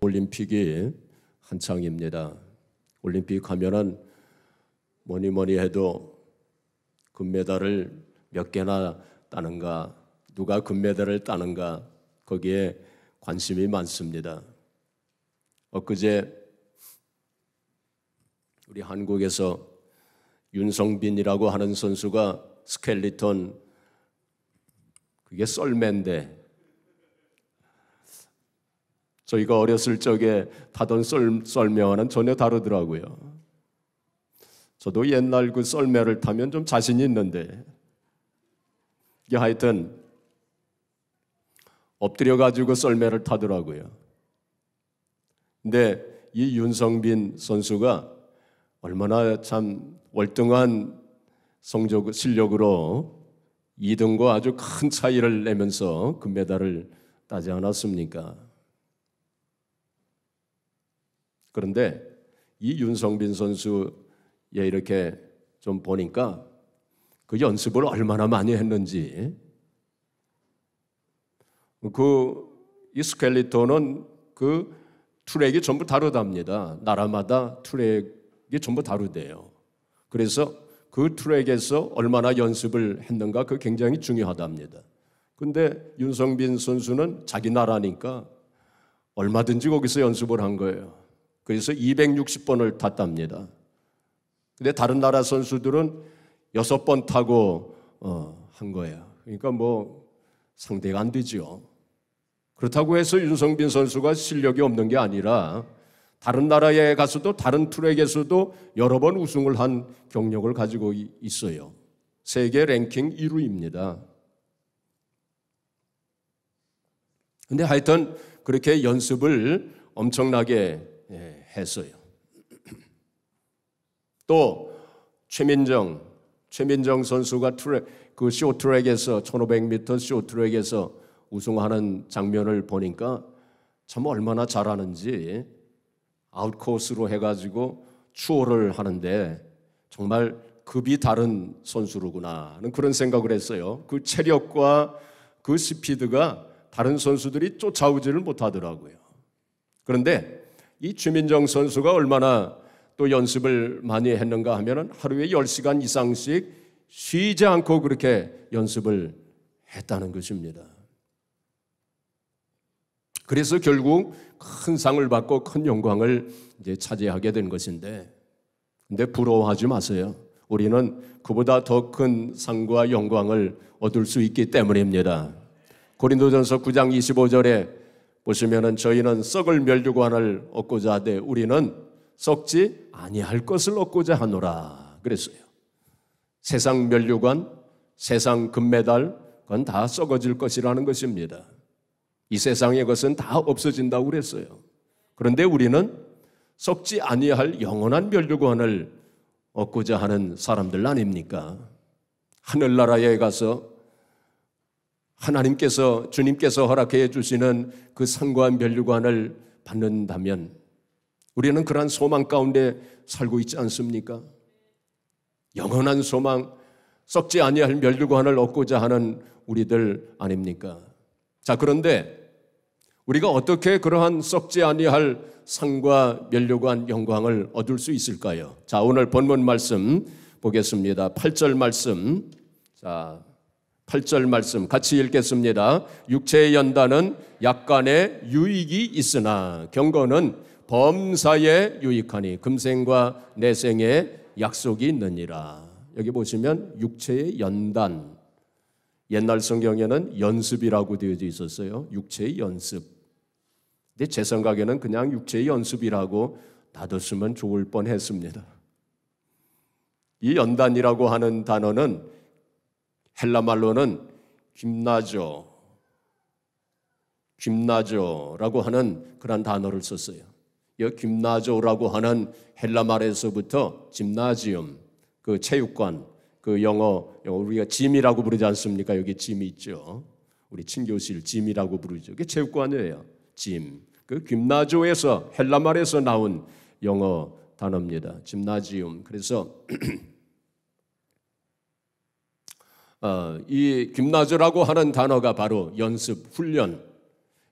올림픽이 한창입니다. 올림픽 하면은 뭐니 해도 금메달을 몇 개나 따는가, 누가 금메달을 따는가, 거기에 관심이 많습니다. 엊그제 우리 한국에서 윤성빈이라고 하는 선수가 스켈리톤, 그게 썰매인데, 저희가 어렸을 적에 타던 썰매와는 전혀 다르더라고요. 저도 옛날 그 썰매를 타면 좀 자신이 있는데, 이게 하여튼 엎드려가지고 썰매를 타더라고요. 근데 이 윤성빈 선수가 얼마나 참 월등한 실력으로 2등과 아주 큰 차이를 내면서 금메달을 따지 않았습니까? 그런데 이 윤성빈 선수에 이렇게 좀 보니까 그 연습을 얼마나 많이 했는지, 이 스켈리톤은 그 트랙이 전부 다르답니다. 나라마다 트랙이 전부 다르대요. 그래서 그 트랙에서 얼마나 연습을 했는가, 그게 굉장히 중요하답니다. 근데 윤성빈 선수는 자기 나라니까 얼마든지 거기서 연습을 한 거예요. 그래서 260번을 탔답니다. 근데 다른 나라 선수들은 6번 타고 한 거예요. 그러니까 뭐 상대가 안 되죠. 그렇다고 해서 윤성빈 선수가 실력이 없는 게 아니라 다른 나라에 가서도 다른 트랙에서도 여러 번 우승을 한 경력을 가지고 있어요. 세계 랭킹 1위입니다. 근데 하여튼 그렇게 연습을 엄청나게 했어요. 또 최민정 선수가 그 쇼트랙에서 1500m 쇼트랙에서 우승하는 장면을 보니까 참 얼마나 잘하는지, 아웃코스로 해가지고 추월을 하는데 정말 급이 다른 선수로구나 하는 그런 생각을 했어요. 그 체력과 그 스피드가 다른 선수들이 쫓아오지를 못하더라고요. 그런데 이 최민정 선수가 얼마나 또 연습을 많이 했는가 하면은 하루에 10시간 이상씩 쉬지 않고 그렇게 연습을 했다는 것입니다. 그래서 결국 큰 상을 받고 큰 영광을 이제 차지하게 된 것인데, 근데 부러워하지 마세요. 우리는 그보다 더 큰 상과 영광을 얻을 수 있기 때문입니다. 고린도전서 9장 25절에 보시면은 저희는 썩을 멸류관을 얻고자 하되 우리는 썩지 아니할 것을 얻고자 하노라 그랬어요. 세상 멸류관, 세상 금메달, 그건 다 썩어질 것이라는 것입니다. 이 세상의 것은 다 없어진다고 그랬어요. 그런데 우리는 썩지 아니할 영원한 멸류관을 얻고자 하는 사람들 아닙니까? 하늘나라에 가서 하나님께서, 주님께서 허락해 주시는 그 상과 멸류관을 받는다면 우리는 그러한 소망 가운데 살고 있지 않습니까? 영원한 소망, 썩지 아니할 멸류관을 얻고자 하는 우리들 아닙니까? 자, 그런데 우리가 어떻게 그러한 썩지 아니할 상과 멸류관 영광을 얻을 수 있을까요? 자, 오늘 본문 말씀 보겠습니다. 8절 말씀. 자, 8절 말씀 같이 읽겠습니다. 육체의 연단은 약간의 유익이 있으나 경건은 범사에 유익하니 금생과 내생에 약속이 있느니라. 여기 보시면 육체의 연단, 옛날 성경에는 연습이라고 되어져 있었어요. 육체의 연습. 근데 제 생각에는 그냥 육체의 연습이라고 놔뒀으면 좋을 뻔했습니다. 이 연단이라고 하는 단어는 헬라 말로는 김나조라고 하는 그런 단어를 썼어요. 이 김나조라고 하는 헬라 말에서부터 짐나지움, 그 체육관, 그 영어 우리가 짐이라고 부르지 않습니까? 여기 짐이 있죠. 우리 친교실 짐이라고 부르죠. 그게 체육관이에요. 짐. 그 김나조에서 헬라 말에서 나온 영어 단어입니다. 짐나지움. 그래서 이 김나조라고 하는 단어가 바로 연습, 훈련.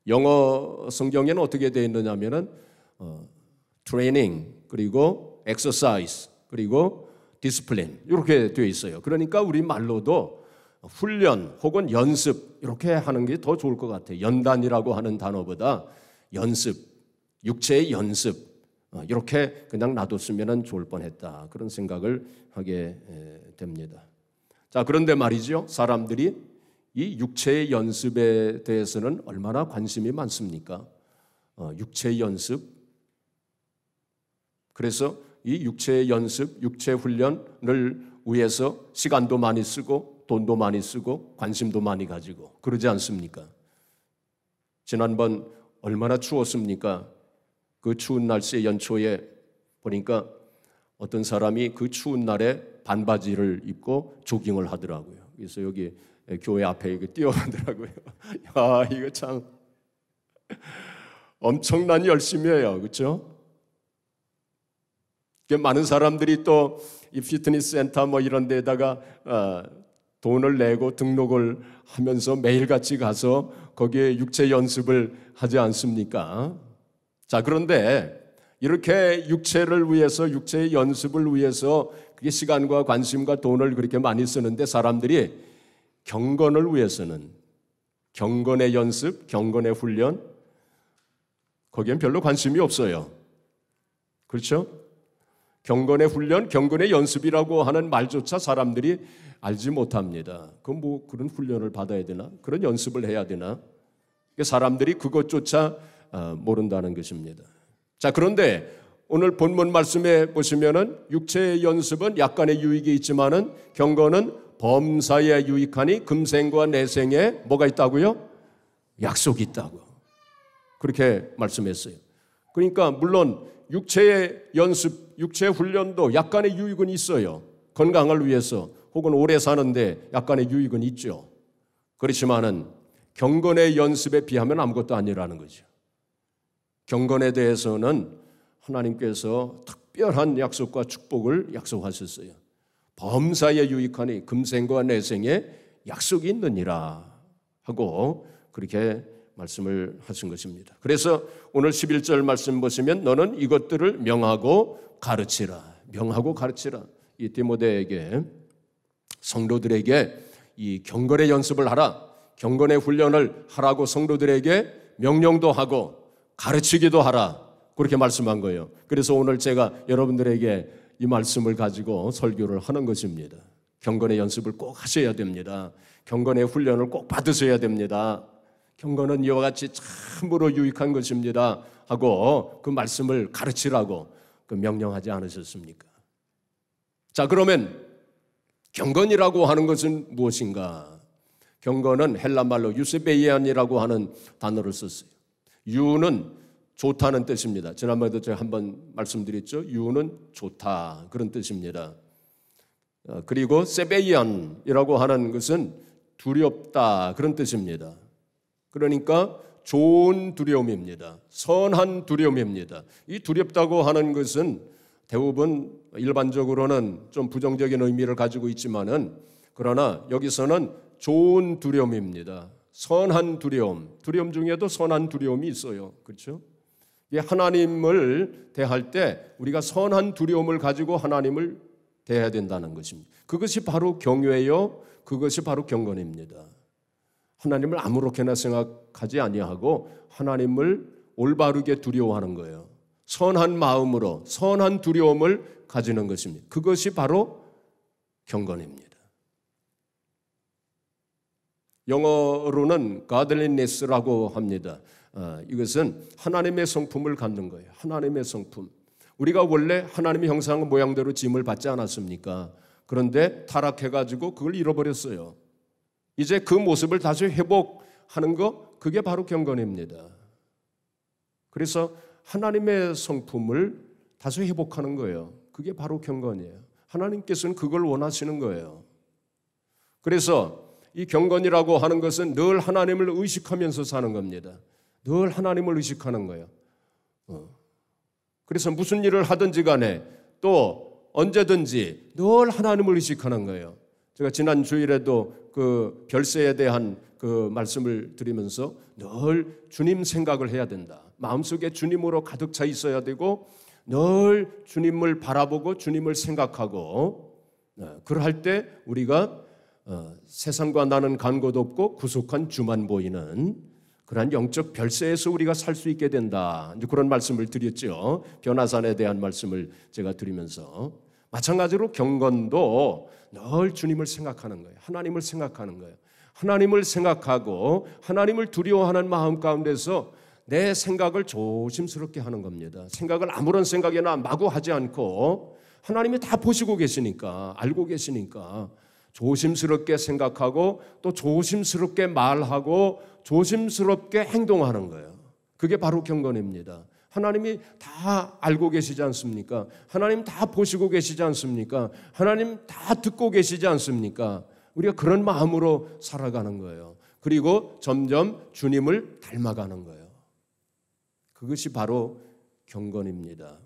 영어 성경에는 어떻게 되어 있느냐면은 트레이닝, 그리고 엑서사이즈, 그리고 디스플린 이렇게 되어 있어요. 그러니까 우리 말로도 훈련 혹은 연습 이렇게 하는 게 더 좋을 것 같아요. 연단이라고 하는 단어보다 연습, 육체의 연습 이렇게 그냥 놔뒀으면 좋을 뻔했다. 그런 생각을 하게 됩니다. 자, 그런데 말이죠. 사람들이 이 육체의 연습에 대해서는 얼마나 관심이 많습니까? 육체의 연습. 그래서 이 육체의 연습, 육체 훈련을 위해서 시간도 많이 쓰고 돈도 많이 쓰고 관심도 많이 가지고 그러지 않습니까? 지난번 얼마나 추웠습니까? 그 추운 날씨의 연초에 보니까 어떤 사람이 그 추운 날에 반바지를 입고 조깅을 하더라고요. 그래서 여기 교회 앞에 이거 뛰어가더라고요. 야, 이거 참 엄청난 열심이에요. 그렇죠? 많은 사람들이 또 이 피트니스 센터 뭐 이런 데다가 돈을 내고 등록을 하면서 매일같이 가서 거기에 육체 연습을 하지 않습니까? 자, 그런데 이렇게 육체를 위해서, 육체의 연습을 위해서 그게 시간과 관심과 돈을 그렇게 많이 쓰는데 사람들이 경건을 위해서는 경건의 연습, 경건의 훈련 거기엔 별로 관심이 없어요. 그렇죠? 경건의 훈련, 경건의 연습이라고 하는 말조차 사람들이 알지 못합니다. 그런 훈련을 받아야 되나? 그런 연습을 해야 되나? 사람들이 그것조차 모른다는 것입니다. 자, 그런데 오늘 본문 말씀에 보시면은 육체의 연습은 약간의 유익이 있지만은 경건은 범사에 유익하니 금생과 내생에 뭐가 있다고요? 약속이 있다고. 그렇게 말씀했어요. 그러니까 물론 육체의 연습, 육체 훈련도 약간의 유익은 있어요. 건강을 위해서 혹은 오래 사는데 약간의 유익은 있죠. 그렇지만은 경건의 연습에 비하면 아무것도 아니라는 거죠. 경건에 대해서는 하나님께서 특별한 약속과 축복을 약속하셨어요. 범사에 유익하니 금생과 내생에 약속이 있느니라 하고 그렇게 말씀을 하신 것입니다. 그래서 오늘 11절 말씀 보시면 너는 이것들을 명하고 가르치라. 명하고 가르치라. 이 디모데에게, 성도들에게 이 경건의 연습을 하라. 경건의 훈련을 하라고 성도들에게 명령도 하고 가르치기도 하라. 그렇게 말씀한 거예요. 그래서 오늘 제가 여러분들에게 이 말씀을 가지고 설교를 하는 것입니다. 경건의 연습을 꼭 하셔야 됩니다. 경건의 훈련을 꼭 받으셔야 됩니다. 경건은 이와 같이 참으로 유익한 것입니다 하고 그 말씀을 가르치라고 그 명령하지 않으셨습니까? 자, 그러면 경건이라고 하는 것은 무엇인가? 경건은 헬라말로 유세베이안이라고 하는 단어를 썼어요. 유는 좋다는 뜻입니다. 지난번에도 제가 한번 말씀드렸죠. 유는 좋다 그런 뜻입니다. 그리고 세베이안이라고 하는 것은 두렵다 그런 뜻입니다. 그러니까 좋은 두려움입니다. 선한 두려움입니다. 이 두렵다고 하는 것은 대부분 일반적으로는 좀 부정적인 의미를 가지고 있지만은 그러나 여기서는 좋은 두려움입니다. 선한 두려움. 두려움 중에도 선한 두려움이 있어요. 그렇죠? 하나님을 대할 때 우리가 선한 두려움을 가지고 하나님을 대해야 된다는 것입니다. 그것이 바로 경외요. 그것이 바로 경건입니다. 하나님을 아무렇게나 생각하지 아니하고 하나님을 올바르게 두려워하는 거예요. 선한 마음으로 선한 두려움을 가지는 것입니다. 그것이 바로 경건입니다. 영어로는 godliness라고 합니다. 이것은 하나님의 성품을 갖는 거예요. 하나님의 성품. 우리가 원래 하나님의 형상 모양대로 지음을 받지 않았습니까? 그런데 타락해가지고 그걸 잃어버렸어요. 이제 그 모습을 다시 회복하는 거, 그게 바로 경건입니다. 그래서 하나님의 성품을 다시 회복하는 거예요. 그게 바로 경건이에요. 하나님께서는 그걸 원하시는 거예요. 그래서 이 경건이라고 하는 것은 늘 하나님을 의식하면서 사는 겁니다. 늘 하나님을 의식하는 거예요. 그래서 무슨 일을 하든지 간에 또 언제든지 늘 하나님을 의식하는 거예요. 제가 지난 주일에도 그 별세에 대한 그 말씀을 드리면서 늘 주님 생각을 해야 된다. 마음속에 주님으로 가득 차 있어야 되고 늘 주님을 바라보고 주님을 생각하고 그럴 때 우리가 세상과 나는 간 곳 없고 구속한 주만 보이는 그러한 영적 별세에서 우리가 살 수 있게 된다. 이제 그런 말씀을 드렸죠. 변화산에 대한 말씀을 제가 드리면서 마찬가지로 경건도 늘 주님을 생각하는 거예요. 하나님을 생각하는 거예요. 하나님을 생각하고 하나님을 두려워하는 마음 가운데서 내 생각을 조심스럽게 하는 겁니다. 생각을 아무런 생각이나 마구 하지 않고 하나님이 다 보시고 계시니까 알고 계시니까 조심스럽게 생각하고 또 조심스럽게 말하고 조심스럽게 행동하는 거예요. 그게 바로 경건입니다. 하나님이 다 알고 계시지 않습니까? 하나님 다 보시고 계시지 않습니까? 하나님 다 듣고 계시지 않습니까? 우리가 그런 마음으로 살아가는 거예요. 그리고 점점 주님을 닮아가는 거예요. 그것이 바로 경건입니다.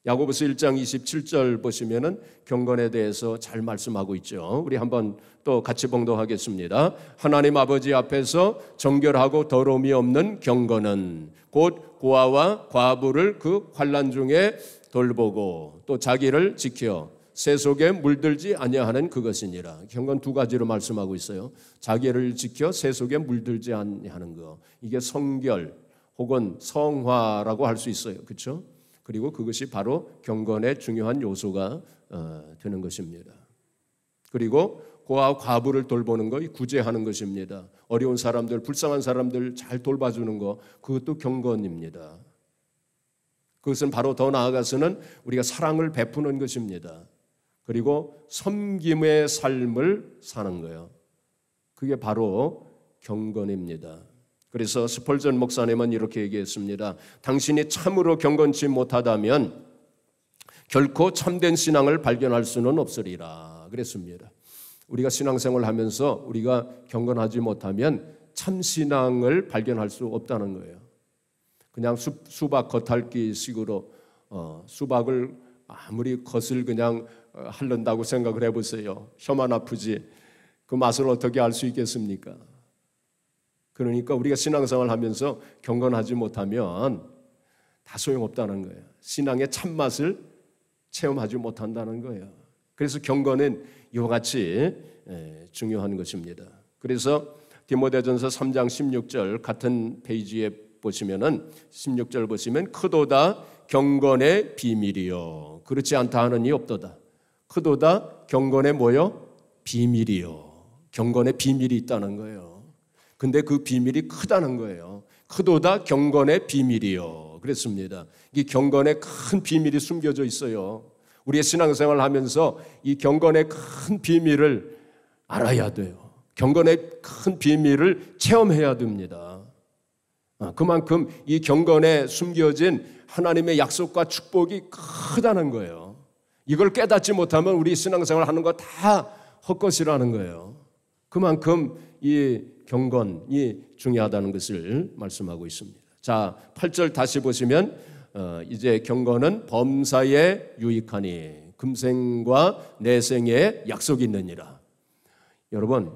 야고보서 1장 27절 보시면은 경건에 대해서 잘 말씀하고 있죠. 우리 한번 또 같이 봉독하겠습니다. 하나님 아버지 앞에서 정결하고 더러움이 없는 경건은 곧 고아와 과부를 그 환난 중에 돌보고 또 자기를 지켜 세속에 물들지 아니하는 그것이니라. 경건 두 가지로 말씀하고 있어요. 자기를 지켜 세속에 물들지 아니하는 것. 이게 성결 혹은 성화라고 할 수 있어요. 그렇죠? 그리고 그것이 바로 경건의 중요한 요소가 되는 것입니다. 그리고 고아와 과부를 돌보는 것, 구제하는 것입니다. 어려운 사람들, 불쌍한 사람들 잘 돌봐주는 것, 그것도 경건입니다. 그것은 바로 더 나아가서는 우리가 사랑을 베푸는 것입니다. 그리고 섬김의 삶을 사는 거예요. 그게 바로 경건입니다. 그래서 스펄전 목사님은 이렇게 얘기했습니다. 당신이 참으로 경건치 못하다면 결코 참된 신앙을 발견할 수는 없으리라 그랬습니다. 우리가 신앙생활을 하면서 우리가 경건하지 못하면 참 신앙을 발견할 수 없다는 거예요. 그냥 수박 겉핥기 식으로 수박을 아무리 겉을 그냥 핥는다고 생각을 해보세요. 혀만 아프지 그 맛을 어떻게 알 수 있겠습니까? 그러니까 우리가 신앙생활을 하면서 경건하지 못하면 다 소용없다는 거예요. 신앙의 참맛을 체험하지 못한다는 거예요. 그래서 경건은 이와 같이 중요한 것입니다. 그래서 디모데전서 3장 16절 같은 페이지에 보시면은 16절 보시면 크도다 경건의 비밀이요 그렇지 않다 하는 이 없도다. 크도다 경건의 뭐요? 비밀이요. 경건의 비밀이 있다는 거예요. 근데 그 비밀이 크다는 거예요. 크도다 경건의 비밀이요. 그랬습니다. 이 경건에 큰 비밀이 숨겨져 있어요. 우리의 신앙생활을 하면서 이 경건의 큰 비밀을 알아야 돼요. 경건의 큰 비밀을 체험해야 됩니다. 그만큼 이 경건에 숨겨진 하나님의 약속과 축복이 크다는 거예요. 이걸 깨닫지 못하면 우리 신앙생활 하는 거 다 헛것이라는 거예요. 그만큼 이 경건이 중요하다는 것을 말씀하고 있습니다. 자, 8절 다시 보시면 이제 경건은 범사에 유익하니 금생과 내생에 약속이 있느니라. 여러분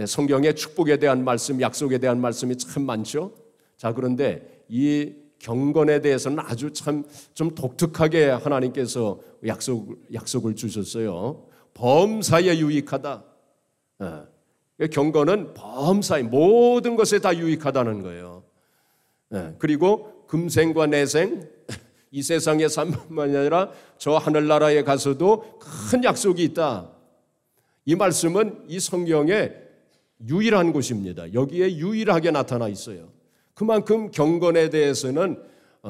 성경에 축복에 대한 말씀, 약속에 대한 말씀이 참 많죠. 자, 그런데 이 경건에 대해서는 아주 참 좀 독특하게 하나님께서 약속을 주셨어요. 범사에 유익하다. 경건은 범사에 모든 것에 다 유익하다는 거예요. 그리고 금생과 내생, 이 세상의 삶뿐만 아니라 저 하늘나라에 가서도 큰 약속이 있다. 이 말씀은 이 성경에 유일한 곳입니다. 여기에 유일하게 나타나 있어요. 그만큼 경건에 대해서는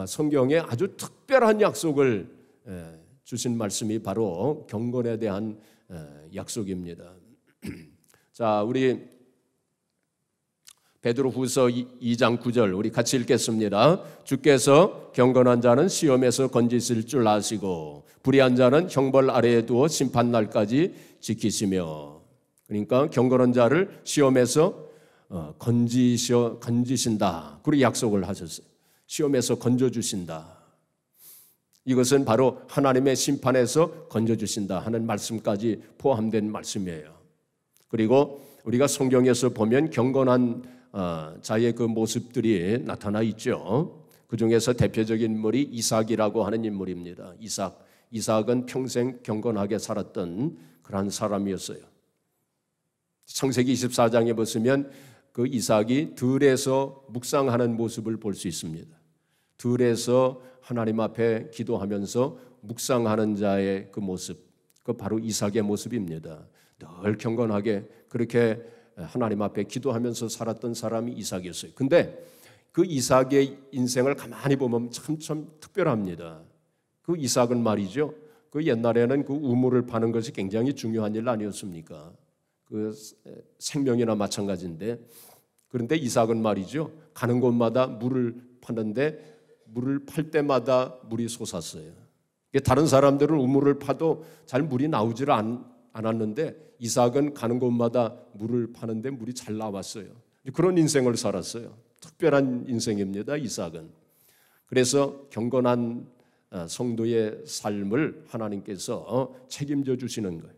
성경에 아주 특별한 약속을 주신 말씀이 바로 경건에 대한 약속입니다. 자, 우리 베드로후서 2장 9절 우리 같이 읽겠습니다. 주께서 경건한 자는 시험에서 건지실 줄 아시고 불의한 자는 형벌 아래에 두어 심판날까지 지키시며. 그러니까 경건한 자를 시험에서 건지신다. 그리고 약속을 하셨어요. 시험에서 건져주신다. 이것은 바로 하나님의 심판에서 건져주신다 하는 말씀까지 포함된 말씀이에요. 그리고 우리가 성경에서 보면 경건한 자의 그 모습들이 나타나 있죠. 그 중에서 대표적인 인물이 이삭이라고 하는 인물입니다. 이삭은 평생 경건하게 살았던 그런 사람이었어요. 창세기 24장에 보시면 그 이삭이 들에서 묵상하는 모습을 볼 수 있습니다. 들에서 하나님 앞에 기도하면서 묵상하는 자의 그 모습, 그 바로 이삭의 모습입니다. 늘 경건하게 그렇게 하나님 앞에 기도하면서 살았던 사람이 이삭이었어요. 근데 그 이삭의 인생을 가만히 보면 참 특별합니다. 그 이삭은 말이죠. 그 옛날에는 그 우물을 파는 것이 굉장히 중요한 일 아니었습니까? 그 생명이나 마찬가지인데, 그런데 이삭은 말이죠. 가는 곳마다 물을 파는데 물을 팔 때마다 물이 솟았어요. 다른 사람들은 우물을 파도 잘 물이 나오질 않았는데 이삭은 가는 곳마다 물을 파는데 물이 잘 나왔어요. 그런 인생을 살았어요. 특별한 인생입니다, 이삭은. 그래서 경건한 성도의 삶을 하나님께서 책임져 주시는 거예요.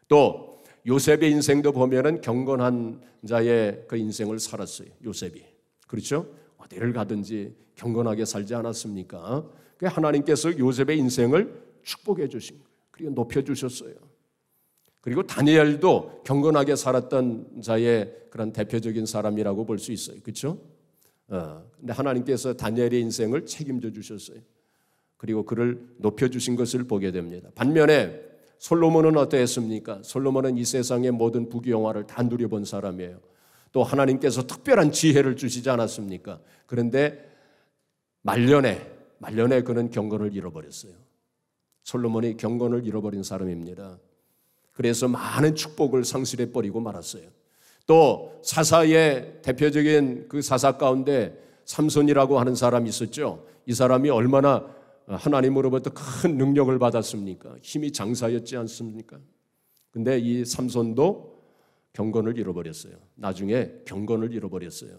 또 요셉의 인생도 보면은 경건한 자의 그 인생을 살았어요. 요셉이. 그렇죠? 어디를 가든지 경건하게 살지 않았습니까? 하나님께서 요셉의 인생을 축복해 주신 거예요. 그리고 높여 주셨어요. 그리고 다니엘도 경건하게 살았던 자의 그런 대표적인 사람이라고 볼 수 있어요. 그렇죠? 근데 하나님께서 다니엘의 인생을 책임져 주셨어요. 그리고 그를 높여 주신 것을 보게 됩니다. 반면에 솔로몬은 어떠했습니까? 솔로몬은 이 세상의 모든 부귀영화를 다 누려본 사람이에요. 또 하나님께서 특별한 지혜를 주시지 않았습니까? 그런데 말년에 그는 경건을 잃어버렸어요. 솔로몬이 경건을 잃어버린 사람입니다. 그래서 많은 축복을 상실해 버리고 말았어요. 또 사사의 대표적인 그 사사 가운데 삼손이라고 하는 사람이 있었죠. 이 사람이 얼마나 하나님으로부터 큰 능력을 받았습니까? 힘이 장사였지 않습니까? 근데 이 삼손도 경건을 잃어버렸어요. 나중에 경건을 잃어버렸어요.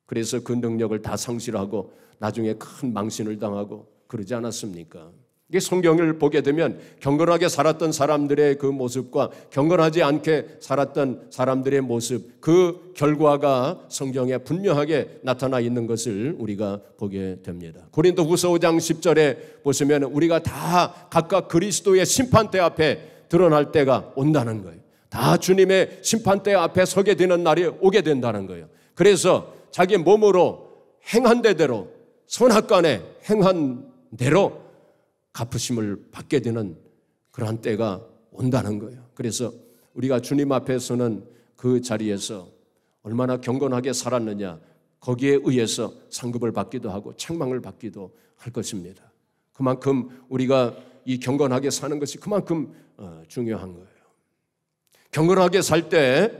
그래서 그 능력을 다 상실하고 나중에 큰 망신을 당하고 그러지 않았습니까? 이게 성경을 보게 되면 경건하게 살았던 사람들의 그 모습과 경건하지 않게 살았던 사람들의 모습, 그 결과가 성경에 분명하게 나타나 있는 것을 우리가 보게 됩니다. 고린도후서 5장 10절에 보시면 우리가 다 각각 그리스도의 심판대 앞에 드러날 때가 온다는 거예요. 다 주님의 심판대 앞에 서게 되는 날이 오게 된다는 거예요. 그래서 자기 몸으로 행한 대대로 선악간에 행한 대로 갚으심을 받게 되는 그러한 때가 온다는 거예요. 그래서 우리가 주님 앞에서는 그 자리에서 얼마나 경건하게 살았느냐, 거기에 의해서 상급을 받기도 하고 책망을 받기도 할 것입니다. 그만큼 우리가 이 경건하게 사는 것이 그만큼 중요한 거예요. 경건하게 살 때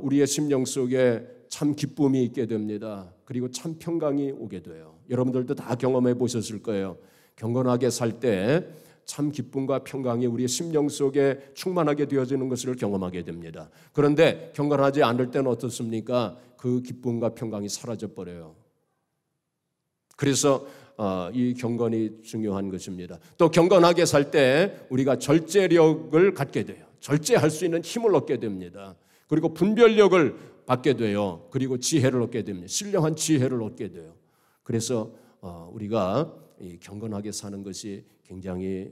우리의 심령 속에 참 기쁨이 있게 됩니다. 그리고 참 평강이 오게 돼요. 여러분들도 다 경험해 보셨을 거예요. 경건하게 살 때 참 기쁨과 평강이 우리의 심령 속에 충만하게 되어지는 것을 경험하게 됩니다. 그런데 경건하지 않을 때는 어떻습니까? 그 기쁨과 평강이 사라져 버려요. 그래서 이 경건이 중요한 것입니다. 또 경건하게 살 때 우리가 절제력을 갖게 돼요. 절제할 수 있는 힘을 얻게 됩니다. 그리고 분별력을 받게 돼요. 그리고 지혜를 얻게 됩니다. 신령한 지혜를 얻게 돼요. 그래서 우리가 경건하게 사는 것이 굉장히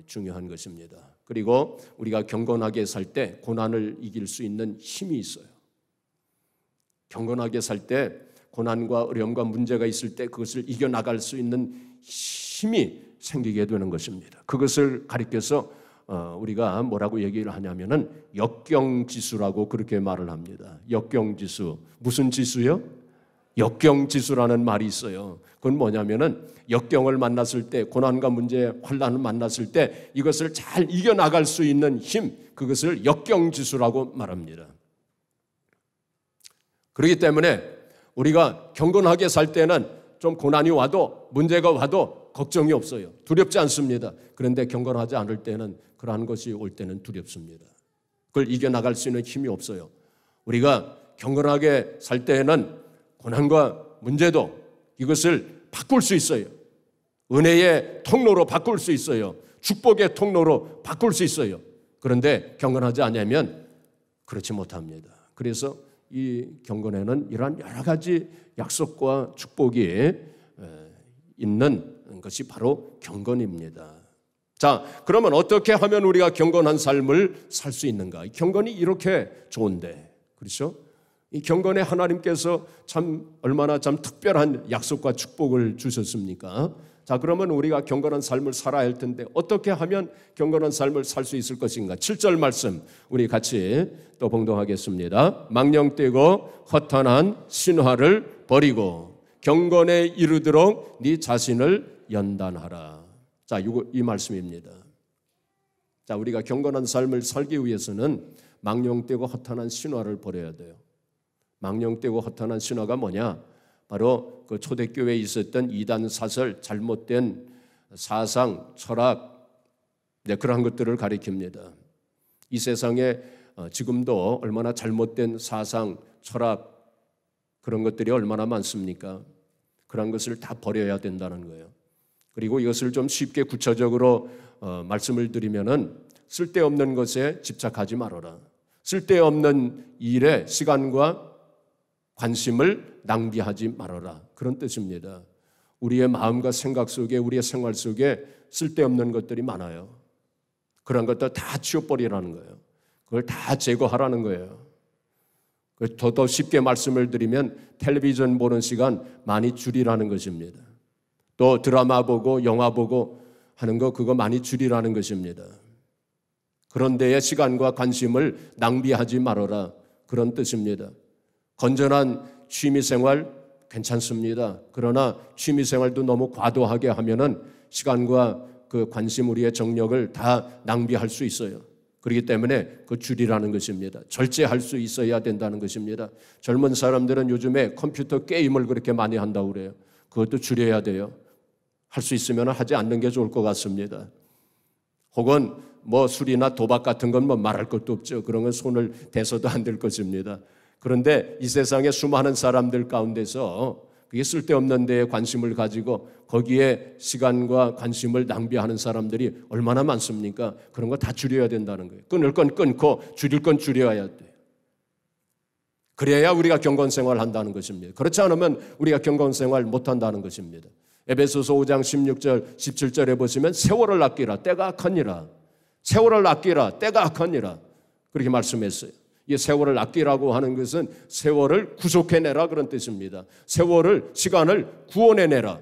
중요한 것입니다. 그리고 우리가 경건하게 살 때 고난을 이길 수 있는 힘이 있어요. 경건하게 살 때 고난과 어려움과 문제가 있을 때 그것을 이겨나갈 수 있는 힘이 생기게 되는 것입니다. 그것을 가리켜서 우리가 뭐라고 얘기를 하냐면은 역경지수라고 그렇게 말을 합니다. 역경지수. 무슨 지수요? 역경지수라는 말이 있어요. 그건 뭐냐면은 역경을 만났을 때, 고난과 문제, 환난을 만났을 때 이것을 잘 이겨나갈 수 있는 힘, 그것을 역경지수라고 말합니다. 그렇기 때문에 우리가 경건하게 살 때는 좀 고난이 와도 문제가 와도 걱정이 없어요. 두렵지 않습니다. 그런데 경건하지 않을 때는 그러한 것이 올 때는 두렵습니다. 그걸 이겨나갈 수 있는 힘이 없어요. 우리가 경건하게 살 때에는 고난과 문제도 이것을 바꿀 수 있어요. 은혜의 통로로 바꿀 수 있어요. 축복의 통로로 바꿀 수 있어요. 그런데 경건하지 않으면 그렇지 못합니다. 그래서 이 경건에는 이러한 여러 가지 약속과 축복이 있는 것이 바로 경건입니다. 자, 그러면 어떻게 하면 우리가 경건한 삶을 살 수 있는가? 경건이 이렇게 좋은데, 그렇죠? 이 경건에 하나님께서 참 얼마나 참 특별한 약속과 축복을 주셨습니까? 자, 그러면 우리가 경건한 삶을 살아야 할 텐데 어떻게 하면 경건한 삶을 살 수 있을 것인가? 7절 말씀 우리 같이 또 봉독하겠습니다. 망령되고 허탄한 신화를 버리고 경건에 이르도록 네 자신을 연단하라. 자, 이 말씀입니다. 자, 우리가 경건한 삶을 살기 위해서는 망령되고 허탄한 신화를 버려야 돼요. 망령되고 허탄한 신화가 뭐냐? 바로 그 초대교회에 있었던 이단 사설, 잘못된 사상, 철학, 그러한 것들을 가리킵니다. 이 세상에 지금도 얼마나 잘못된 사상, 철학, 그런 것들이 얼마나 많습니까? 그런 것을 다 버려야 된다는 거예요. 그리고 이것을 좀 쉽게 구체적으로 말씀을 드리면은 쓸데없는 것에 집착하지 말아라. 쓸데없는 일에 시간과 관심을 낭비하지 말아라. 그런 뜻입니다. 우리의 마음과 생각 속에, 우리의 생활 속에 쓸데없는 것들이 많아요. 그런 것들 다 치워버리라는 거예요. 그걸 다 제거하라는 거예요. 더 쉽게 말씀을 드리면 텔레비전 보는 시간 많이 줄이라는 것입니다. 또 드라마 보고 영화 보고 하는 거 그거 많이 줄이라는 것입니다. 그런 데에 시간과 관심을 낭비하지 말아라. 그런 뜻입니다. 건전한 취미생활 괜찮습니다. 그러나 취미생활도 너무 과도하게 하면은 시간과 그 관심, 우리의 정력을 다 낭비할 수 있어요. 그렇기 때문에 그 줄이라는 것입니다. 절제할 수 있어야 된다는 것입니다. 젊은 사람들은 요즘에 컴퓨터 게임을 그렇게 많이 한다고 그래요. 그것도 줄여야 돼요. 할 수 있으면 하지 않는 게 좋을 것 같습니다. 혹은 뭐 술이나 도박 같은 건 뭐 말할 것도 없죠. 그런 건 손을 대서도 안 될 것입니다. 그런데 이 세상의 수많은 사람들 가운데서 그게 쓸데없는 데에 관심을 가지고 거기에 시간과 관심을 낭비하는 사람들이 얼마나 많습니까? 그런 거 다 줄여야 된다는 거예요. 끊을 건 끊고 줄일 건 줄여야 돼요. 그래야 우리가 경건생활을 한다는 것입니다. 그렇지 않으면 우리가 경건생활 못한다는 것입니다. 에베소서 5장 16절 17절에 보시면 세월을 아끼라 때가 악하니라. 세월을 아끼라 때가 악하니라. 그렇게 말씀했어요. 이 세월을 아끼라고 하는 것은 세월을 구속해내라 그런 뜻입니다. 세월을, 시간을 구원해내라.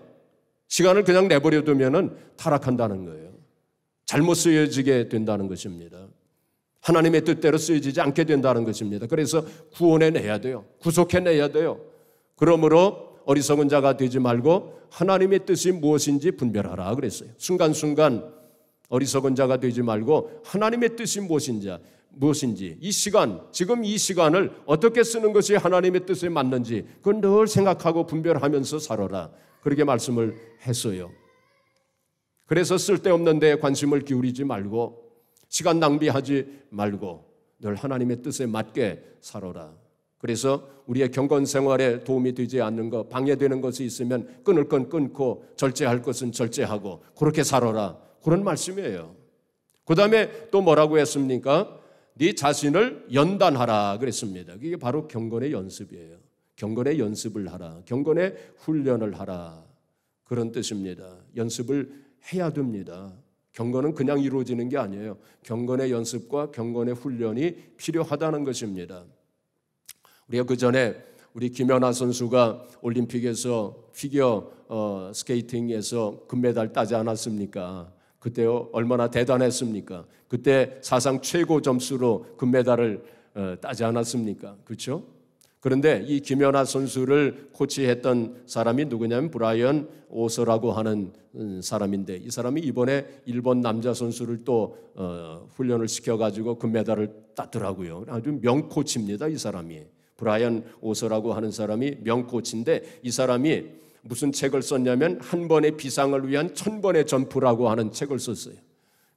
시간을 그냥 내버려 두면은 타락한다는 거예요. 잘못 쓰여지게 된다는 것입니다. 하나님의 뜻대로 쓰여지지 않게 된다는 것입니다. 그래서 구원해내야 돼요. 구속해내야 돼요. 그러므로 어리석은 자가 되지 말고 하나님의 뜻이 무엇인지 분별하라 그랬어요. 순간순간 어리석은 자가 되지 말고 하나님의 뜻이 무엇인지 이 시간, 지금 이 시간을 어떻게 쓰는 것이 하나님의 뜻에 맞는지 그건 늘 생각하고 분별하면서 살아라. 그렇게 말씀을 했어요. 그래서 쓸데없는 데에 관심을 기울이지 말고 시간 낭비하지 말고 늘 하나님의 뜻에 맞게 살아라. 그래서 우리의 경건 생활에 도움이 되지 않는 것, 방해되는 것이 있으면 끊을 건 끊고 절제할 것은 절제하고 그렇게 살아라. 그런 말씀이에요. 그 다음에 또 뭐라고 했습니까? 네 자신을 연단하라 그랬습니다. 이게 바로 경건의 연습이에요. 경건의 연습을 하라. 경건의 훈련을 하라. 그런 뜻입니다. 연습을 해야 됩니다. 경건은 그냥 이루어지는 게 아니에요. 경건의 연습과 경건의 훈련이 필요하다는 것입니다. 우리가 그 전에 우리 김연아 선수가 올림픽에서 피겨 스케이팅에서 금메달 따지 않았습니까? 그때 얼마나 대단했습니까? 그때 사상 최고 점수로 금메달을 따지 않았습니까? 그렇죠? 그런데 이 김연아 선수를 코치했던 사람이 누구냐면 브라이언 오서라고 하는 사람인데 이 사람이 이번에 일본 남자 선수를 또 훈련을 시켜가지고 금메달을 땄더라고요. 아주 명코치입니다. 이 사람이. 브라이언 오서라고 하는 사람이 명코치인데 이 사람이 무슨 책을 썼냐면 한 번의 비상을 위한 1000번의 점프라고 하는 책을 썼어요.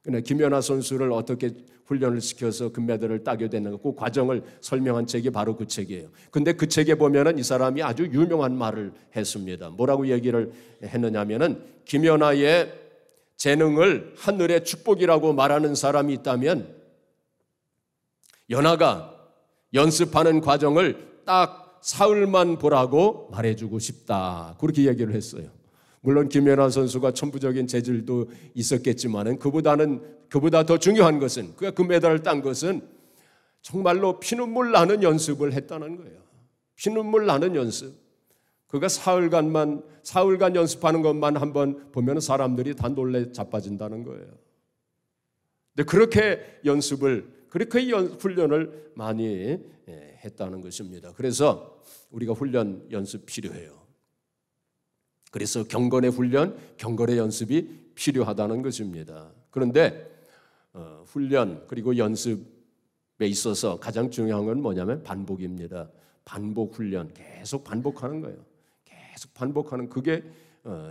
그러니까 김연아 선수를 어떻게 훈련을 시켜서 금메달을 따게 되는가 그 과정을 설명한 책이 바로 그 책이에요. 근데 그 책에 보면은 이 사람이 아주 유명한 말을 했습니다. 뭐라고 얘기를 했느냐면은 김연아의 재능을 하늘의 축복이라고 말하는 사람이 있다면 연아가 연습하는 과정을 딱 사흘만 보라고 말해주고 싶다. 그렇게 얘기를 했어요. 물론 김연아 선수가 천부적인 재질도 있었겠지만은 그보다 더 중요한 것은 그가 금메달을 딴 것은 정말로 피눈물 나는 연습을 했다는 거예요. 피눈물 나는 연습. 그가 사흘간 연습하는 것만 한번 보면 사람들이 다 놀래 자빠진다는 거예요. 근데 그렇게 훈련을 많이 했다는 것입니다. 그래서 우리가 훈련 연습 필요해요. 그래서 경건의 훈련, 경건의 연습이 필요하다는 것입니다. 그런데 훈련 그리고 연습에 있어서 가장 중요한 건 뭐냐면 반복입니다. 반복 훈련, 계속 반복하는 거예요. 계속 반복하는 그게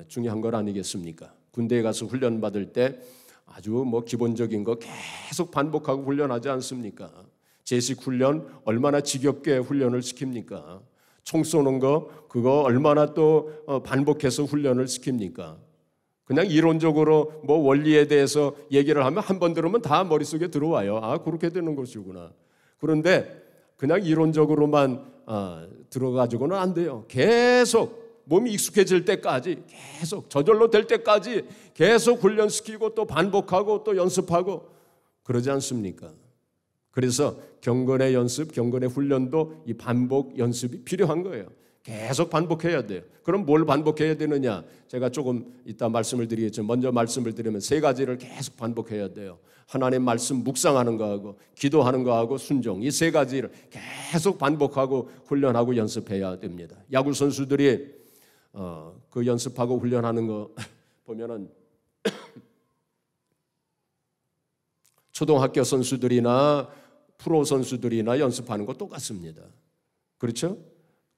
중요한 것 아니겠습니까? 군대에 가서 훈련 받을 때 아주 기본적인 거 계속 반복하고 훈련하지 않습니까? 제식 훈련 얼마나 지겹게 훈련을 시킵니까? 총 쏘는 거 그거 얼마나 또 반복해서 훈련을 시킵니까? 그냥 이론적으로 원리에 대해서 얘기를 하면 한 번 들으면 다 머릿속에 들어와요. 아, 그렇게 되는 것이구나. 그런데 그냥 이론적으로만 들어가지고는 안 돼요. 계속 몸이 익숙해질 때까지 계속 저절로 될 때까지 계속 훈련시키고 또 반복하고 또 연습하고 그러지 않습니까? 그래서 경건의 연습, 경건의 훈련도 이 반복 연습이 필요한 거예요. 계속 반복해야 돼요. 그럼 뭘 반복해야 되느냐? 제가 조금 이따 말씀을 드리겠지만 먼저 말씀을 드리면 세 가지를 계속 반복해야 돼요. 하나님 말씀 묵상하는 거하고 기도하는 거하고 순종, 이 세 가지를 계속 반복하고 훈련하고 연습해야 됩니다. 야구 선수들이 그 연습하고 훈련하는 거 보면은 초등학교 선수들이나 프로 선수들이나 연습하는 거 똑같습니다. 그렇죠?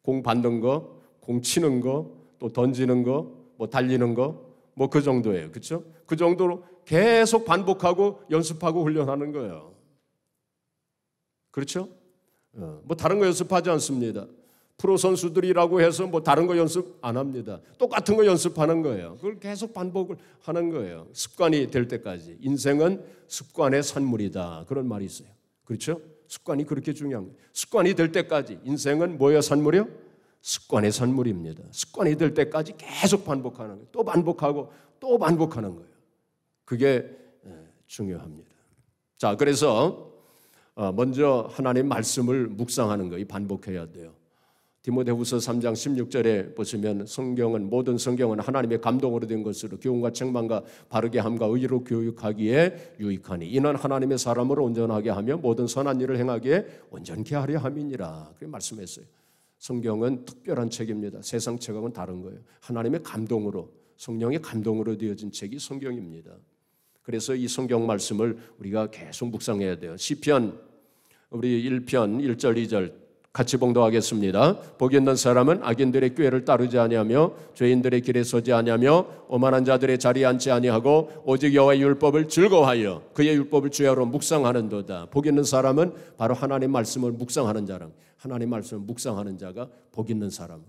공 받는 거, 공 치는 거, 또 던지는 거, 달리는 거, 그 정도예요. 그렇죠? 그 정도로 계속 반복하고 연습하고 훈련하는 거예요. 그렇죠? 다른 거 연습하지 않습니다. 프로 선수들이라고 해서 다른 거 연습 안 합니다. 똑같은 거 연습하는 거예요. 그걸 계속 반복을 하는 거예요. 습관이 될 때까지. 인생은 습관의 산물이다. 그런 말이 있어요. 그렇죠? 습관이 그렇게 중요한 거예요. 습관이 될 때까지. 인생은 뭐의 산물이요? 습관의 산물입니다. 습관이 될 때까지 계속 반복하는 거예요. 또 반복하고 또 반복하는 거예요. 그게 중요합니다. 자, 그래서 먼저 하나님 말씀을 묵상하는 거예요. 반복해야 돼요. 디모데후서 3장 16절에 보시면 모든 성경은 하나님의 감동으로 된 것으로 교훈과 책망과 바르게 함과 의로 교육하기에 유익하니 이는 하나님의 사람을 온전하게 하며 모든 선한 일을 행하기에 온전케 하려 함이니라. 그렇게 말씀했어요. 성경은 특별한 책입니다. 세상 책하고는 다른 거예요. 하나님의 감동으로, 성령의 감동으로 되어진 책이 성경입니다. 그래서 이 성경 말씀을 우리가 계속 묵상해야 돼요. 시편 우리 1편 1절 2절 같이 봉독하겠습니다. 복 있는 사람은 악인들의 꾀를 따르지 아니하며 죄인들의 길에 서지 아니하며 오만한 자들의 자리에 앉지 아니하고 오직 여호와의 율법을 즐거워하여 그의 율법을 주야로 묵상하는도다. 복 있는 사람은 바로 하나님 말씀을 묵상하는 자랑. 하나님 말씀을 묵상하는 자가 복 있는 사람.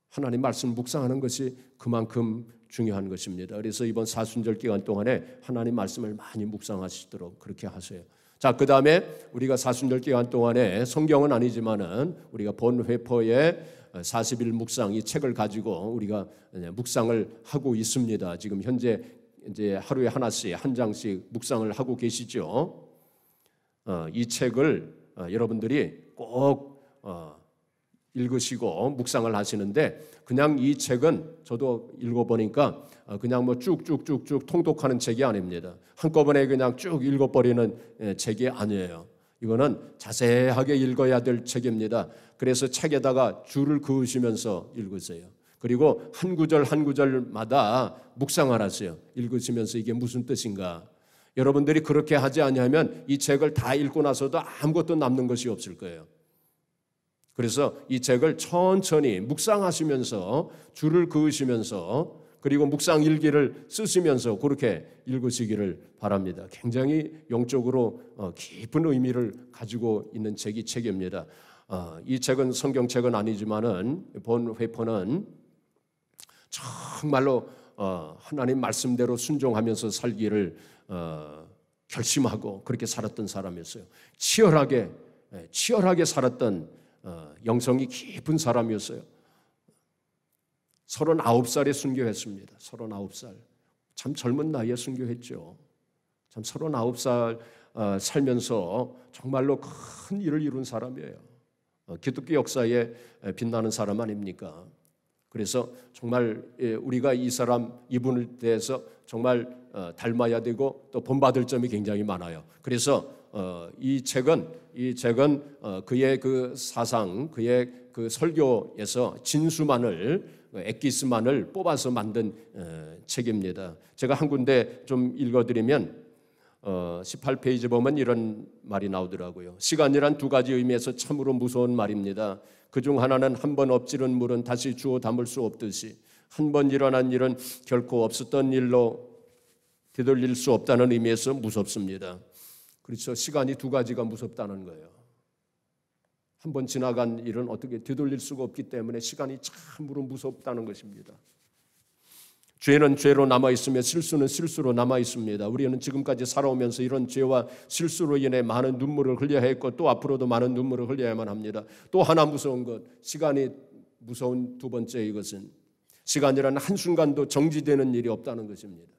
하나님 말씀을 묵상하는 것이 그만큼 중요한 것입니다. 그래서 이번 사순절 기간 동안에 하나님 말씀을 많이 묵상하시도록 그렇게 하세요. 자, 그 다음에 우리가 사순절 기간 동안에 성경은 아니지만은 우리가 본회포의 40일 묵상 이 책을 가지고 우리가 묵상을 하고 있습니다. 지금 현재 이제 하루에 하나씩 한 장씩 묵상을 하고 계시죠. 이 책을 여러분들이 꼭 읽으시고 묵상을 하시는데 그냥 이 책은 저도 읽어보니까 그냥 쭉쭉쭉쭉 통독하는 책이 아닙니다. 한꺼번에 그냥 쭉 읽어버리는 책이 아니에요. 이거는 자세하게 읽어야 될 책입니다. 그래서 책에다가 줄을 그으시면서 읽으세요. 그리고 한 구절 한 구절마다 묵상을 하세요. 읽으시면서 이게 무슨 뜻인가. 여러분들이 그렇게 하지 아니하면 이 책을 다 읽고 나서도 아무것도 남는 것이 없을 거예요. 그래서 이 책을 천천히 묵상하시면서 줄을 그으시면서 그리고 묵상 일기를 쓰시면서 그렇게 읽으시기를 바랍니다. 굉장히 영적으로 깊은 의미를 가지고 있는 책입니다. 이 책은 성경책은 아니지만은 본 회포는 정말로 하나님 말씀대로 순종하면서 살기를 결심하고 그렇게 살았던 사람이었어요. 치열하게 치열하게 살았던 영성이 깊은 사람이었어요. 39살에 순교했습니다. 39살. 참 젊은 나이에 순교했죠. 참 39살 살면서 정말로 큰 일을 이룬 사람이에요. 기독교 역사에 빛나는 사람 아닙니까? 그래서 정말 우리가 이분에 대해서 정말 닮아야 되고 또 본받을 점이 굉장히 많아요. 그래서 이 책은 그의 그 사상, 그의 그 설교에서 진수만을 엑기스만을 뽑아서 만든 책입니다. 제가 한 군데 좀 읽어드리면 18페이지 보면 이런 말이 나오더라고요. 시간이란 두 가지 의미에서 참으로 무서운 말입니다. 그중 하나는 한 번 엎지른 물은 다시 주워 담을 수 없듯이 한 번 일어난 일은 결코 없었던 일로 되돌릴 수 없다는 의미에서 무섭습니다. 그렇죠. 시간이 두 가지가 무섭다는 거예요. 한 번 지나간 일은 어떻게 되돌릴 수가 없기 때문에 시간이 참으로 무섭다는 것입니다. 죄는 죄로 남아있으며 실수는 실수로 남아있습니다. 우리는 지금까지 살아오면서 이런 죄와 실수로 인해 많은 눈물을 흘려야 했고 또 앞으로도 많은 눈물을 흘려야만 합니다. 또 하나 무서운 것, 시간이 무서운 두 번째 이것은 시간이라는 한순간도 정지되는 일이 없다는 것입니다.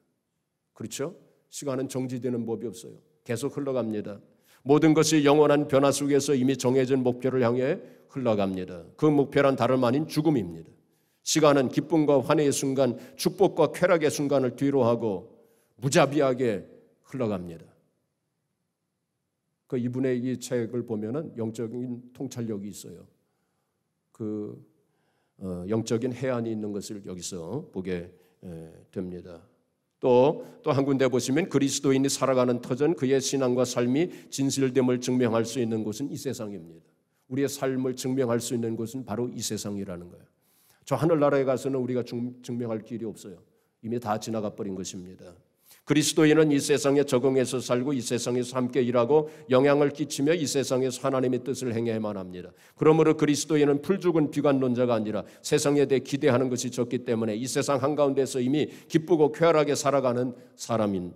그렇죠? 시간은 정지되는 법이 없어요. 계속 흘러갑니다. 모든 것이 영원한 변화 속에서 이미 정해진 목표를 향해 흘러갑니다. 그 목표란 다름 아닌 죽음입니다. 시간은 기쁨과 환희의 순간, 축복과 쾌락의 순간을 뒤로하고 무자비하게 흘러갑니다. 그 이분의 이 책을 보면은 영적인 통찰력이 있어요. 그 영적인 해안이 있는 것을 여기서 보게 됩니다. 또 한 군데 보시면 그리스도인이 살아가는 터전 그의 신앙과 삶이 진실됨을 증명할 수 있는 곳은 이 세상입니다. 우리의 삶을 증명할 수 있는 곳은 바로 이 세상이라는 거예요. 저 하늘나라에 가서는 우리가 증명할 길이 없어요. 이미 다 지나가 버린 것입니다. 그리스도인은 이 세상에 적응해서 살고 이 세상에서 함께 일하고 영향을 끼치며 이 세상에서 하나님의 뜻을 행해야만 합니다. 그러므로 그리스도인은 풀죽은 비관론자가 아니라 세상에 대해 기대하는 것이 적기 때문에 이 세상 한가운데서 이미 기쁘고 쾌활하게 살아가는 사람인.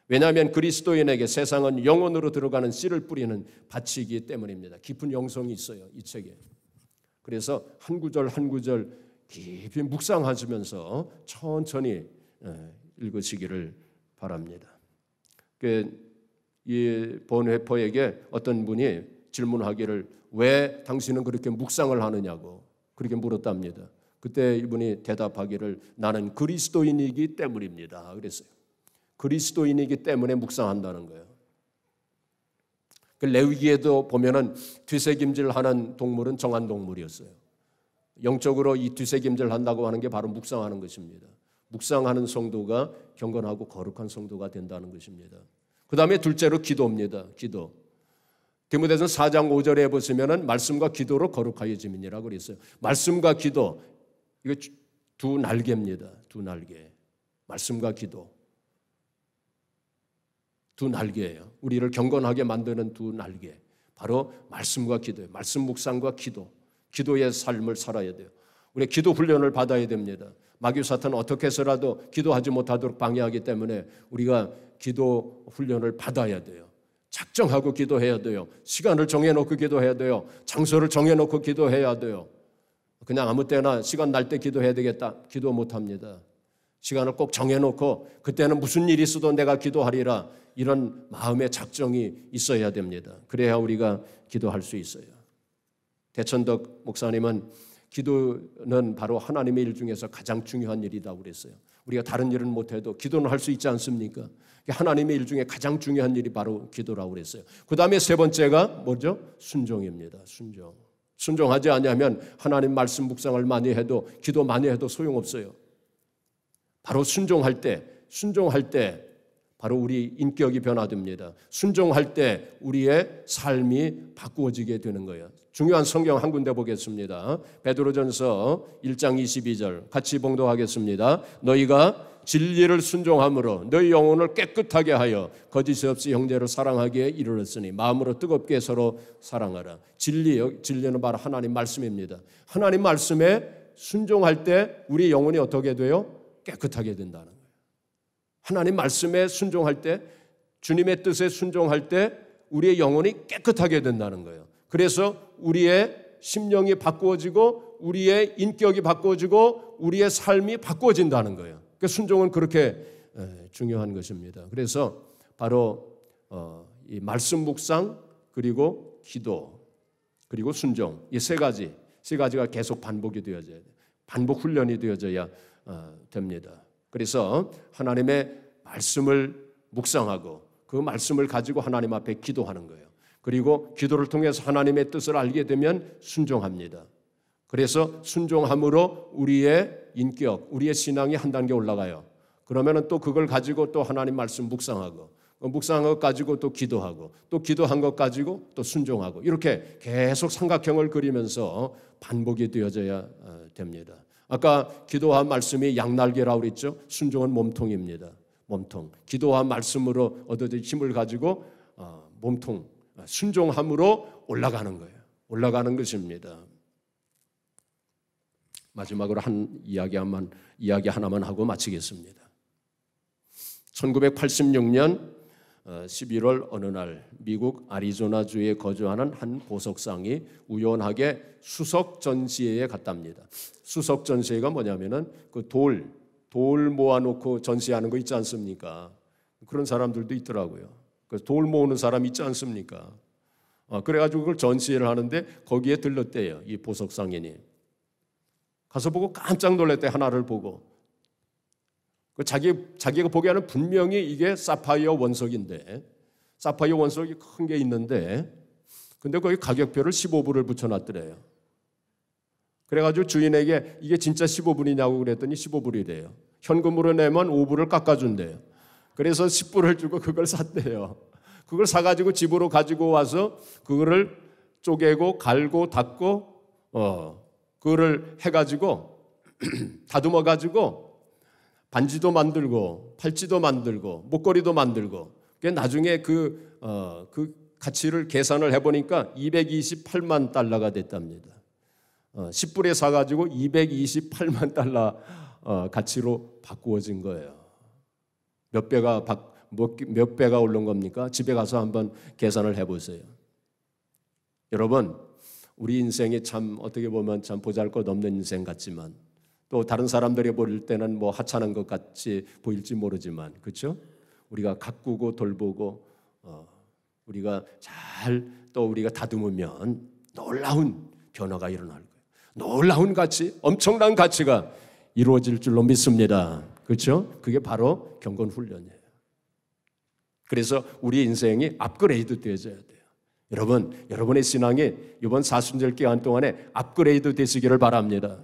왜냐하면 그리스도인에게 세상은 영혼으로 들어가는 씨를 뿌리는 밭이기 때문입니다. 깊은 영성이 있어요, 이 책에. 그래서 한 구절 한 구절 깊이 묵상하시면서 천천히 읽으시기를 바랍니다. 이 본회퍼에게 어떤 분이 질문하기를 왜 당신은 그렇게 묵상을 하느냐고 그렇게 물었답니다. 그때 이분이 대답하기를 나는 그리스도인이기 때문입니다. 그랬어요. 그리스도인이기 때문에 묵상한다는 거예요. 그 레위기에도 보면은 뒤새김질하는 동물은 정한 동물이었어요. 영적으로 이 뒤새김질 한다고 하는 게 바로 묵상하는 것입니다. 묵상하는 성도가 경건하고 거룩한 성도가 된다는 것입니다. 그 다음에 둘째로 기도입니다. 기도. 디모데전서 4장 5절에 보시면은 말씀과 기도로 거룩하여짐이니라고 그랬어요. 말씀과 기도 이거 두 날개입니다. 두 날개. 말씀과 기도. 두 날개예요. 우리를 경건하게 만드는 두 날개. 바로 말씀과 기도예요. 말씀 묵상과 기도. 기도의 삶을 살아야 돼요. 우리 기도 훈련을 받아야 됩니다. 마귀 사탄은 어떻게 해서라도 기도하지 못하도록 방해하기 때문에 우리가 기도 훈련을 받아야 돼요. 작정하고 기도해야 돼요. 시간을 정해놓고 기도해야 돼요. 장소를 정해놓고 기도해야 돼요. 그냥 아무 때나 시간 날 때 기도해야 되겠다. 기도 못합니다. 시간을 꼭 정해놓고 그때는 무슨 일이 있어도 내가 기도하리라. 이런 마음의 작정이 있어야 됩니다. 그래야 우리가 기도할 수 있어요. 대천덕 목사님은 기도는 바로 하나님의 일 중에서 가장 중요한 일이라고 그랬어요. 우리가 다른 일은 못해도 기도는 할 수 있지 않습니까? 하나님의 일 중에 가장 중요한 일이 바로 기도라고 그랬어요. 그 다음에 세 번째가 뭐죠? 순종입니다. 순종. 순종하지 않으면 하나님 말씀 묵상을 많이 해도 기도 많이 해도 소용없어요. 바로 순종할 때 바로 우리 인격이 변화됩니다. 순종할 때 우리의 삶이 바꾸어지게 되는 거예요. 중요한 성경 한 군데 보겠습니다. 베드로전서 1장 22절 같이 봉독하겠습니다. 너희가 진리를 순종함으로 너희 영혼을 깨끗하게 하여 거짓 없이 형제를 사랑하기에 이르렀으니 마음으로 뜨겁게 서로 사랑하라. 진리는 바로 하나님 말씀입니다. 하나님 말씀에 순종할 때 우리 영혼이 어떻게 돼요? 깨끗하게 된다는 거예요. 하나님 말씀에 순종할 때 주님의 뜻에 순종할 때 우리의 영혼이 깨끗하게 된다는 거예요. 그래서 우리의 심령이 바꾸어지고 우리의 인격이 바꾸어지고 우리의 삶이 바꾸어진다는 거예요. 그러니까 순종은 그렇게 중요한 것입니다. 그래서 바로 이 말씀 묵상 그리고 기도 그리고 순종 이 세 가지가 계속 반복이 되어져야 돼요. 반복 훈련이 되어져야 됩니다. 그래서 하나님의 말씀을 묵상하고 그 말씀을 가지고 하나님 앞에 기도하는 거예요. 그리고 기도를 통해서 하나님의 뜻을 알게 되면 순종합니다. 그래서 순종함으로 우리의 인격, 우리의 신앙이 한 단계 올라가요. 그러면은 또 그걸 가지고 또 하나님 말씀 묵상하고 묵상한 것 가지고 또 기도하고 또 기도한 것 가지고 또 순종하고 이렇게 계속 삼각형을 그리면서 반복이 되어져야 됩니다. 아까 기도한 말씀이 양날개라고 그랬죠. 순종은 몸통입니다. 몸통. 기도한 말씀으로 얻어진 힘을 가지고 몸통, 순종함으로 올라가는 거예요. 올라가는 것입니다. 마지막으로 이야기 하나만 하고 마치겠습니다. 1986년 11월 어느 날 미국 아리조나주에 거주하는 한 보석상이 우연하게 수석 전시회에 갔답니다. 수석 전시회가 뭐냐면은 그 돌 모아놓고 전시하는 거 있지 않습니까? 그런 사람들도 있더라고요. 그래서 돌 모으는 사람 있지 않습니까? 그래가지고 그걸 전시회를 하는데 거기에 들렀대요. 이 보석상인이. 가서 보고 깜짝 놀랐대. 하나를 보고. 자기가 보기에는 분명히 이게 사파이어 원석인데 사파이어 원석이 큰 게 있는데 근데 거기 가격표를 15불을 붙여놨더래요. 그래가지고 주인에게 이게 진짜 15불이냐고 그랬더니 15불이래요. 현금으로 내면 5불을 깎아준대요. 그래서 10불을 주고 그걸 샀대요. 그걸 사가지고 집으로 가지고 와서 그거를 쪼개고 갈고 닦고 그거를 해가지고 다듬어가지고 반지도 만들고 팔찌도 만들고 목걸이도 만들고 나중에 그 가치를 계산을 해보니까 228만 달러가 됐답니다. 10불에 사가지고 228만 달러 가치로 바꾸어진 거예요. 몇 배가 오른 겁니까? 집에 가서 한번 계산을 해보세요. 여러분, 우리 인생이 참 어떻게 보면 참 보잘것없는 인생 같지만 또 다른 사람들이 볼 때는 뭐 하찮은 것 같이 보일지 모르지만 그렇죠? 우리가 가꾸고 돌보고 우리가 또 우리가 다듬으면 놀라운 변화가 일어날 거예요. 놀라운 가치, 엄청난 가치가 이루어질 줄로 믿습니다. 그렇죠? 그게 바로 경건 훈련이에요. 그래서 우리 인생이 업그레이드 되어져야 돼요. 여러분의 신앙이 이번 사순절 기간 동안에 업그레이드 되시기를 바랍니다.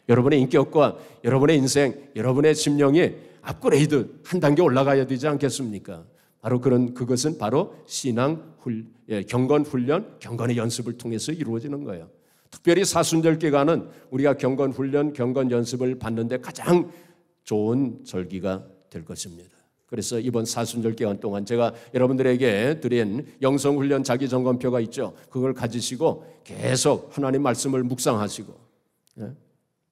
여러분의 인격과 여러분의 인생, 여러분의 심령이 업그레이드 한 단계 올라가야 되지 않겠습니까? 바로 그것은 바로 경건 훈련, 경건의 연습을 통해서 이루어지는 거예요. 특별히 사순절 기간은 우리가 경건 훈련, 경건 연습을 받는데 가장 좋은 절기가 될 것입니다. 그래서 이번 사순절 기간 동안 제가 여러분들에게 드린 영성훈련 자기점검표가 있죠. 그걸 가지시고 계속 하나님 말씀을 묵상하시고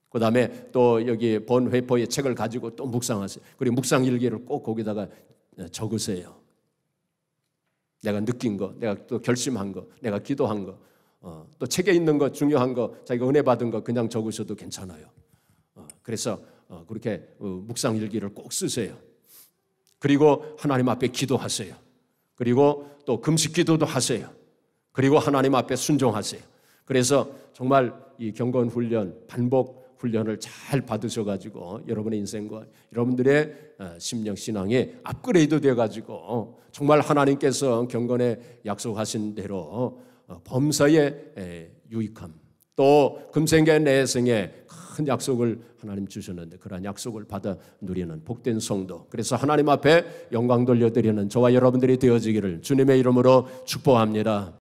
그 다음에 또 여기 본회포의 책을 가지고 또 묵상하세요. 그리고 묵상일기를 꼭 거기다가 적으세요. 내가 느낀 거, 내가 또 결심한 거, 내가 기도한 거, 또 책에 있는 거, 중요한 거, 자기가 은혜 받은 거 그냥 적으셔도 괜찮아요. 그래서 그렇게 묵상일기를 꼭 쓰세요. 그리고 하나님 앞에 기도하세요. 그리고 또 금식 기도도 하세요. 그리고 하나님 앞에 순종하세요. 그래서 정말 이 경건 훈련, 반복 훈련을 잘 받으셔가지고 여러분의 인생과 여러분들의 심령 신앙이 업그레이드 되어가지고 정말 하나님께서 경건에 약속하신 대로 범사의 유익함 또 금생계 내생에 큰 약속을 하나님 주셨는데 그러한 약속을 받아 누리는 복된 성도 그래서 하나님 앞에 영광 돌려드리는 저와 여러분들이 되어지기를 주님의 이름으로 축복합니다.